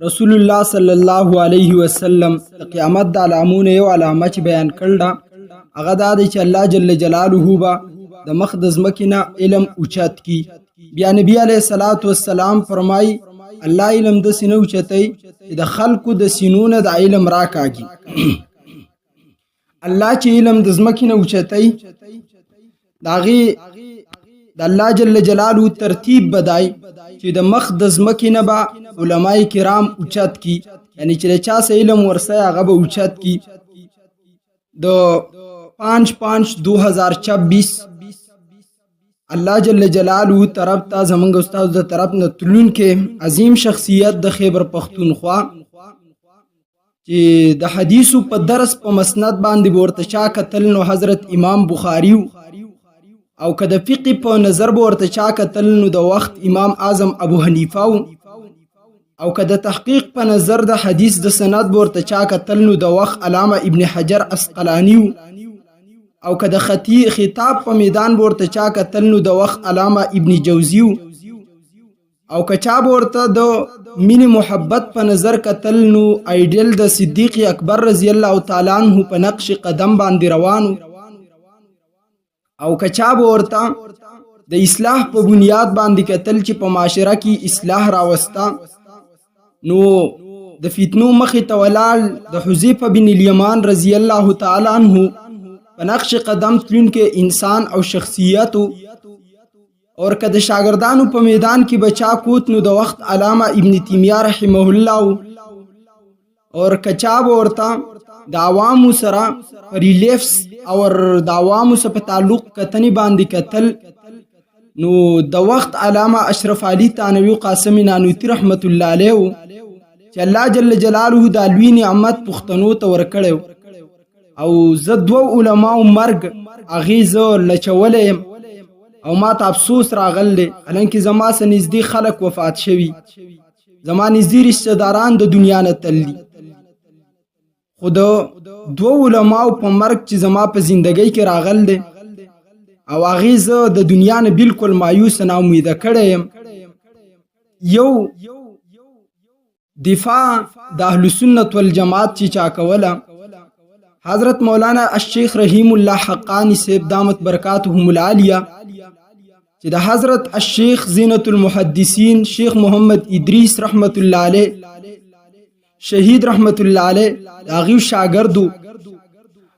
رسول الله صلی الله علیه وسلم د قیامت د علامونه یو علامه چې بیان کړل هغه دا دی چې الله جل جلاله با د مخ د ځمکې نه علم اوچت کی. بیا نبی علیه الصلاۃ والسلام فرمای الله علم د سینو اوچتای چې د خلقو د سینونه د علم راکاږي. الله چې علم د ځمکې نه اوچتای داغي د الله جل جلاله ترتیب بدای چې د مخ د ځمکې نه به علماء کرام اوچت کی، یعنی چې چا سه علم ورسه هغه به اوچت کی. د 5/5/2026 الله جل جلاله طرف ته زمونږ استاد د طرف نه تلون کې عظیم شخصیت د خیبر پختونخوا چې د حدیثو په درس په مسند باندې ورته چا کتل نو حضرت امام بخاری او که د فقه په نظر ورته چا کتل نو د وخت امام اعظم ابو حنیفه او که د تحقیق په نظر د حدیث د سند ورته چا کتل نو د وخت علامه ابن حجر اسقلانی او که د خطاب په میدان ورته چا کتل نو د وخت علامه ابن جوزی او که چا ورته د مین محبت په نظر کتل نو ایډیل د صدیق اکبر رضی الله تعالی عنہ په نقش قدم باندې روانو او که چا ورته د اصلاح په بنیاد باندې کتل چې په معاشره کې اصلاح راوستا نو د فتنو مخې ته ولاړ د حذیفه بن الیمان رضی الله تعالی عنہ په نقش قدم تلونکي انسان او شخصیت اور که د شاګردانو په میدان کې بچا کوت نو د وخت علامه ابن تیمیه رحمه الله اور که چا ورته د عوامو سره ریلیفس او د عوامو سره په تعلق کتنی باندې کتل نو د وخت علامه اشرف علی تانوی قاسمی نانوتی رحمت الله علیه چې الله جل جلاله د لوی نعمت پښتنو ته ورکړو او زه دوه علماء مرګ اغیزه لچولم او ما ته افسوس راغله الانکه زما سره نږدې خلک وفات شوي، زما نږدې رشتہ داران د دنیا نه تللی، خو د دوه علماء په مرګ چې زما په زندګۍ کې راغله او اغیزه د دنیا نه بالکل مایوس نه امید کړم. یو دفاع د اهل سنت والجماعت چې چا کوله حضرت مولانا الشیخ رحیم الله حقانی صاحب دامت برکاتهم العالیه چې د حضرت الشیخ زینت المحدثین شیخ محمد ادریس رحمت الله علیه شهید رحمت الله علیه هغه شاګردو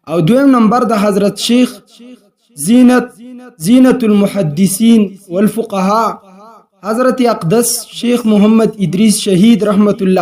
او دویم نمبر د حضرت شیخ زینت المحدثین والفقهاء حضرت اقدس شیخ محمد ادریس شهید رحمت الله